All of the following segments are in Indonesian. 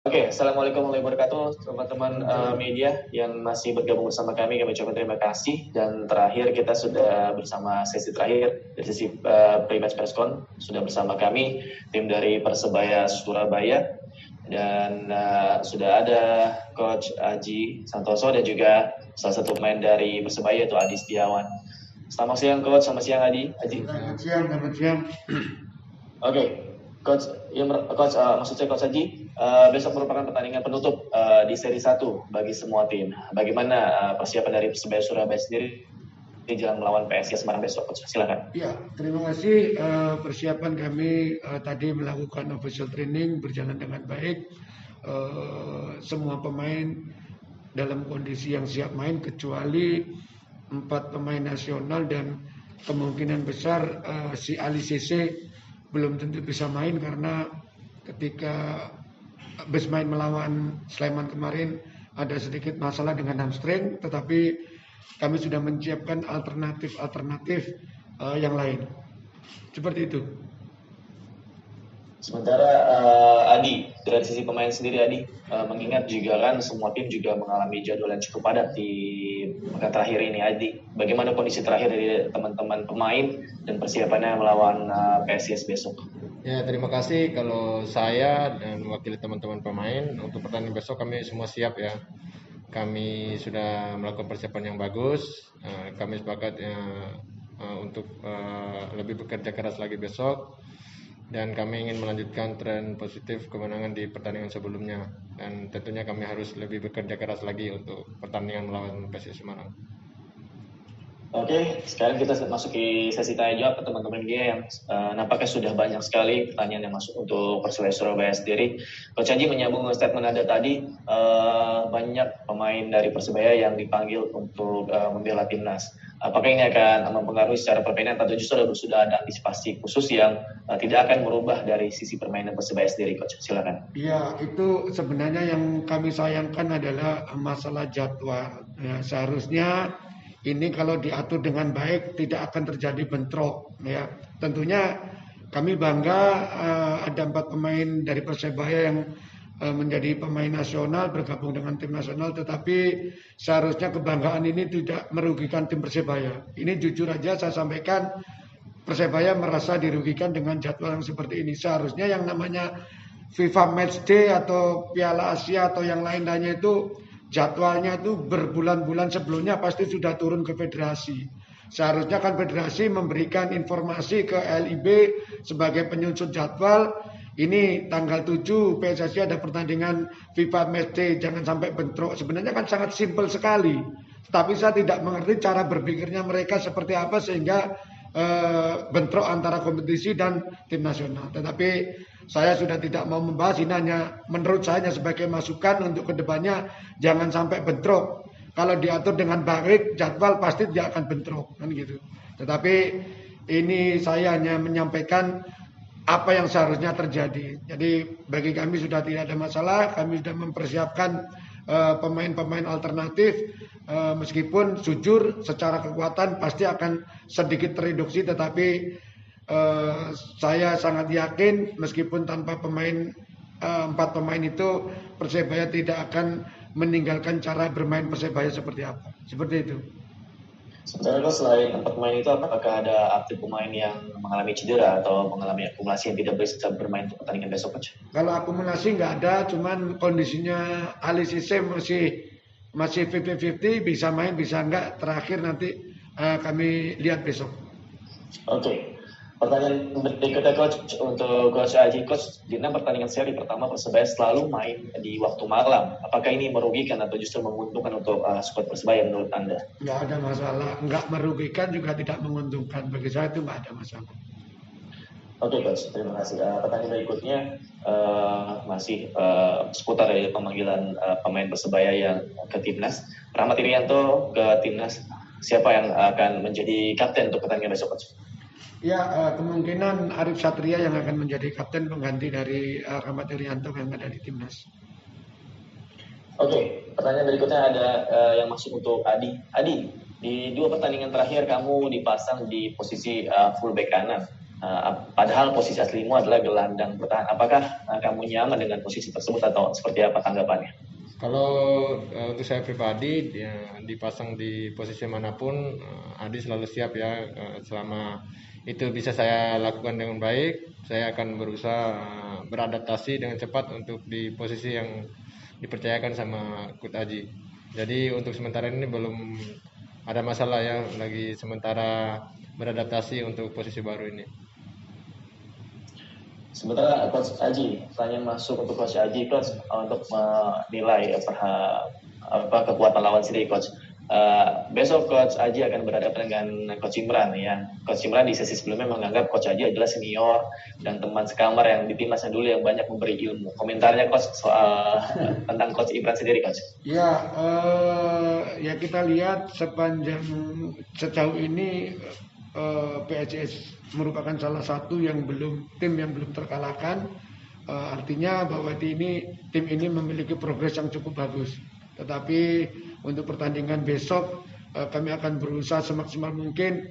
Oke, Assalamualaikum warahmatullahi wabarakatuh, teman-teman media yang masih bergabung bersama kami ucapkan terima kasih. Dan terakhir kita sudah bersama sesi terakhir dari sesi pre-match presscon, sudah bersama kami tim dari Persebaya Surabaya dan sudah ada Coach Aji Santoso dan juga salah satu pemain dari Persebaya yaitu Adi Setiawan. Selamat siang Coach, selamat siang Adi. Selamat siang. Oke. Coach, maksud saya Coach Haji, besok merupakan pertandingan penutup di seri 1 bagi semua tim. Bagaimana persiapan dari Persebaya Surabaya sendiri di jalan melawan PSIS Semarang besok, Coach? Silakan. Ya, terima kasih. Persiapan kami tadi melakukan official training berjalan dengan baik. Semua pemain dalam kondisi yang siap main kecuali 4 pemain nasional dan kemungkinan besar si Ali Cece belum tentu bisa main karena ketika habis main melawan Sleman kemarin ada sedikit masalah dengan hamstring, tetapi kami sudah menyiapkan alternatif yang lain. Seperti itu. Sementara Adi, dari sisi pemain sendiri Adi, mengingat juga kan semua tim juga mengalami jadwal yang cukup padat di pekan terakhir ini Adi. Bagaimana kondisi terakhir dari teman-teman pemain dan persiapannya melawan PSIS besok? Ya, terima kasih. Kalau saya dan mewakili teman-teman pemain untuk pertandingan besok kami semua siap ya. Kami sudah melakukan persiapan yang bagus. Kami sepakat untuk lebih bekerja keras lagi besok. Dan kami ingin melanjutkan tren positif kemenangan di pertandingan sebelumnya. Dan tentunya kami harus lebih bekerja keras lagi untuk pertandingan melawan PSIS Semarang. Oke, sekarang kita masuk ke sesi tanya jawab ke teman-teman dia yang nampaknya sudah banyak sekali pertanyaan yang masuk untuk Persebaya Surabaya sendiri. Coach Haji menyambung statement Anda tadi, banyak pemain dari Persebaya yang dipanggil untuk membela timnas. Apakah ini akan mempengaruhi secara permainan atau justru sudah ada antisipasi khusus yang tidak akan merubah dari sisi permainan Persebaya sendiri, Coach? Silakan. Ya, itu sebenarnya yang kami sayangkan adalah masalah jadwal. Ya, seharusnya ini kalau diatur dengan baik tidak akan terjadi bentrok. Ya, tentunya kami bangga ada 4 pemain dari Persebaya yang menjadi pemain nasional bergabung dengan tim nasional, tetapi seharusnya kebanggaan ini tidak merugikan tim Persebaya. Ini jujur aja saya sampaikan, Persebaya merasa dirugikan dengan jadwal yang seperti ini. Seharusnya yang namanya FIFA Matchday atau Piala Asia atau yang lain-lainnya itu jadwalnya itu berbulan-bulan sebelumnya pasti sudah turun ke federasi. Seharusnya kan federasi memberikan informasi ke LIB sebagai penyusun jadwal. Ini tanggal 7 PSSI ada pertandingan FIFA Matchday, jangan sampai bentrok. Sebenarnya kan sangat simpel sekali. Tapi saya tidak mengerti cara berpikirnya mereka seperti apa sehingga bentrok antara kompetisi dan tim nasional. Tetapi saya sudah tidak mau membahas, ini hanya menurut saya sebagai masukan untuk kedepannya jangan sampai bentrok. Kalau diatur dengan baik jadwal pasti tidak akan bentrok kan gitu. Tetapi ini saya hanya menyampaikan apa yang seharusnya terjadi. Jadi bagi kami sudah tidak ada masalah, kami sudah mempersiapkan pemain-pemain alternatif, meskipun jujur secara kekuatan pasti akan sedikit tereduksi, tetapi saya sangat yakin meskipun tanpa pemain 4 pemain itu Persebaya tidak akan meninggalkan cara bermain Persebaya seperti apa. Seperti itu. Sebenarnya selain 4 pemain itu, apakah ada aktif pemain yang mengalami cedera atau mengalami akumulasi yang tidak bisa bermain untuk pertandingan besok, Coach? Kalau akumulasi nggak ada, cuman kondisinya Ali Sise masih 50-50, bisa main bisa nggak. Terakhir nanti kami lihat besok. Oke. Pertanyaan berikutnya Coach, untuk Coach Aji. Coach, di 6 pertandingan seri pertama Persebaya selalu main di waktu malam. Apakah ini merugikan atau justru menguntungkan untuk skuad Persebaya menurut Anda? Nggak ada masalah, nggak merugikan juga tidak menguntungkan. Bagi saya itu nggak ada masalah. Oke Coach, terima kasih. Pertanyaan berikutnya masih seputar dari pemanggilan pemain Persebaya yang ke timnas. Rahmat Irianto ke timnas. Siapa yang akan menjadi kapten untuk pertandingan besok, Coach? Ya, kemungkinan Arif Satria yang akan menjadi kapten pengganti dari Rahmat Irianto yang ada di timnas. Oke, pertanyaan berikutnya ada yang masuk untuk Adi. Adi, di 2 pertandingan terakhir kamu dipasang di posisi fullback kanan. Padahal posisi aslimu adalah gelandang bertahan. Apakah kamu nyaman dengan posisi tersebut atau seperti apa tanggapannya? Kalau untuk saya pribadi dipasang di posisi manapun, Adi selalu siap ya. Selama itu bisa saya lakukan dengan baik, saya akan berusaha beradaptasi dengan cepat untuk di posisi yang dipercayakan sama Coach Aji. Jadi untuk sementara ini belum ada masalah ya, lagi sementara beradaptasi untuk posisi baru ini. Sementara Coach Aji, pertanyaan masuk untuk Coach Aji, Coach, untuk menilai kekuatan lawan sendiri, Coach. Besok Coach Aji akan berhadapan dengan Coach Imran ya. Coach Imran di sesi sebelumnya menganggap Coach Aji adalah senior dan teman sekamar yang di timnasnya dulu yang banyak memberi ilmu. Komentarnya Coach soal tentang Coach Imran sendiri, Coach. Ya, ya kita lihat sepanjang sejauh ini PSIS merupakan salah satu tim yang belum terkalahkan. Artinya bahwa tim ini memiliki progres yang cukup bagus. Tetapi untuk pertandingan besok kami akan berusaha semaksimal mungkin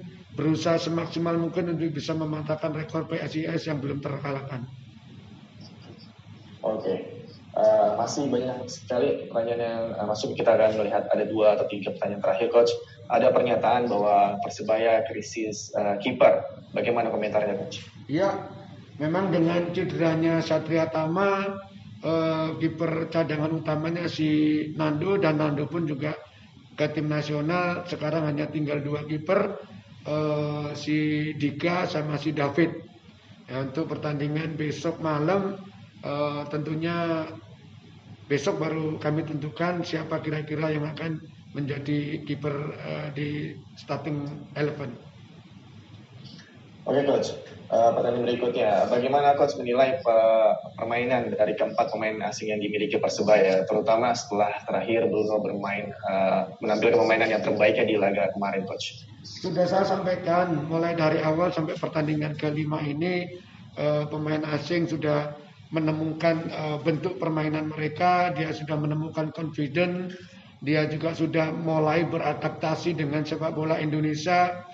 untuk bisa mematahkan rekor PSIS yang belum terkalahkan. Oke. Masih banyak sekali pertanyaan yang masuk. Kita akan melihat ada 2 atau 3 pertanyaan terakhir, Coach. Ada pernyataan bahwa Persebaya krisis kiper. Bagaimana komentarnya, Coach? Ya, memang dengan cederanya Satria Tama, kiper cadangan utamanya si Nando, dan Nando pun juga ke tim nasional. Sekarang hanya tinggal 2 kiper, si Dika sama si David. Ya, untuk pertandingan besok malam, tentunya besok baru kami tentukan siapa kira-kira yang akan menjadi kiper di starting 11. Oke, Coach. Pertanyaan berikutnya, bagaimana Coach menilai permainan dari keempat pemain asing yang dimiliki Persebaya, terutama setelah terakhir Bruno menampilkan permainan yang terbaiknya di laga kemarin, Coach? Sudah saya sampaikan mulai dari awal sampai pertandingan ke-5 ini, pemain asing sudah menemukan bentuk permainan mereka, dia sudah menemukan confidence, dia juga sudah mulai beradaptasi dengan sepak bola Indonesia.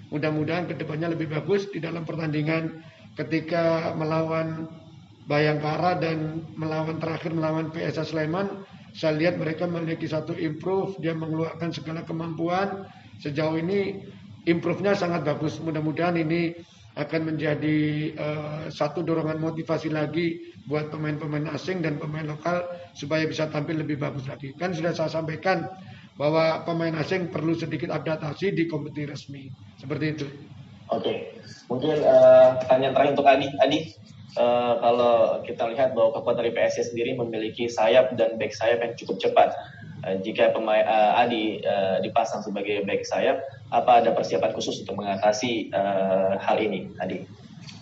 Mudah-mudahan kedepannya lebih bagus di dalam pertandingan ketika melawan Bayangkara dan terakhir melawan PSS Sleman. Saya lihat mereka memiliki satu improve, dia mengeluarkan segala kemampuan. Sejauh ini improve-nya sangat bagus. Mudah-mudahan ini akan menjadi satu dorongan motivasi lagi buat pemain-pemain asing dan pemain lokal supaya bisa tampil lebih bagus lagi. Kan sudah saya sampaikan bahwa pemain asing perlu sedikit adaptasi di kompetisi resmi. Seperti itu. Oke. Mungkin pertanyaan terakhir untuk Adi. Kalau kita lihat bahwa kekuatan dari PSIS sendiri memiliki sayap dan back sayap yang cukup cepat. Jika pemain Adi dipasang sebagai back sayap, apa ada persiapan khusus untuk mengatasi hal ini, Adi?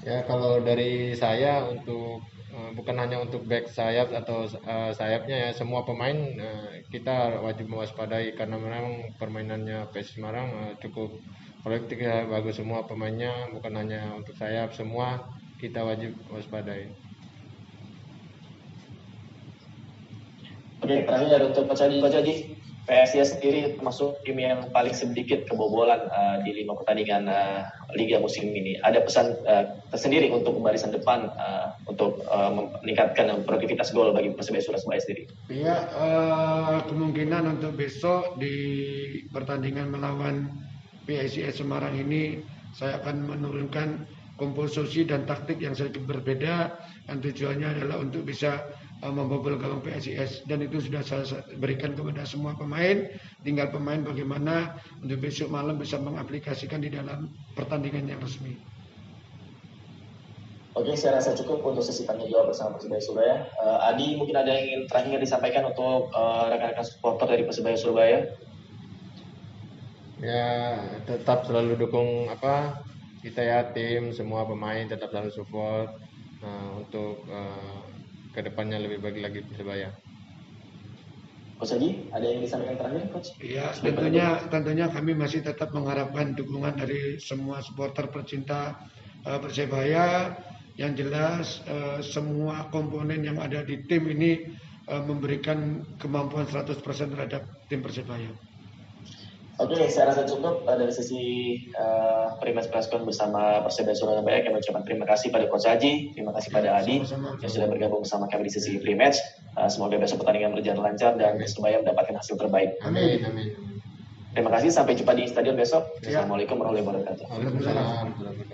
Ya, kalau dari saya untuk bukan hanya untuk back sayap atau sayapnya ya, semua pemain kita wajib mewaspadai karena memang permainannya PS Semarang cukup kolektif ya, bagus semua pemainnya, bukan hanya untuk sayap, semua kita wajib waspadai. Oke, terakhir untuk Coach Adi, PSIS sendiri termasuk tim yang paling sedikit kebobolan di 5 pertandingan Liga musim ini. Ada pesan tersendiri untuk barisan depan untuk meningkatkan produktivitas gol bagi Persebaya Surabaya sendiri? Iya, kemungkinan untuk besok di pertandingan melawan PSIS Semarang ini saya akan menurunkan komposisi dan taktik yang sedikit berbeda, yang tujuannya adalah untuk bisa membobol gawang PSIS, dan itu sudah saya berikan kepada semua pemain. Tinggal pemain bagaimana untuk besok malam bisa mengaplikasikan di dalam pertandingan yang resmi. Oke, saya rasa cukup untuk sesi tanya jawab bersama Persebaya Surabaya. Adi, mungkin ada yang ingin terakhir disampaikan untuk rekan-rekan supporter dari Persebaya Surabaya? Ya, tetap selalu dukung kita ya, tim, semua pemain tetap selalu support untuk kedepannya lebih baik lagi Persebaya. Coach Haji, ada yang disampaikan terakhir, Coach? Iya, tentunya kami masih tetap mengharapkan dukungan dari semua supporter pecinta Persebaya. Yang jelas semua komponen yang ada di tim ini memberikan kemampuan 100% terhadap tim Persebaya. Oke, saya rasa cukup dari sisi pre-match presscon bersama Persebaya Surabaya. Kami ucapkan terima kasih pada Coach Haji, terima kasih pada Adi yang sudah bergabung bersama kami di sesi pre-match. Semoga besok pertandingan berjalan lancar dan Persebaya mendapatkan hasil terbaik. Amin. Amin. Terima kasih, sampai jumpa di stadion besok. Assalamualaikum warahmatullahi wabarakatuh. Waalaikumsalam.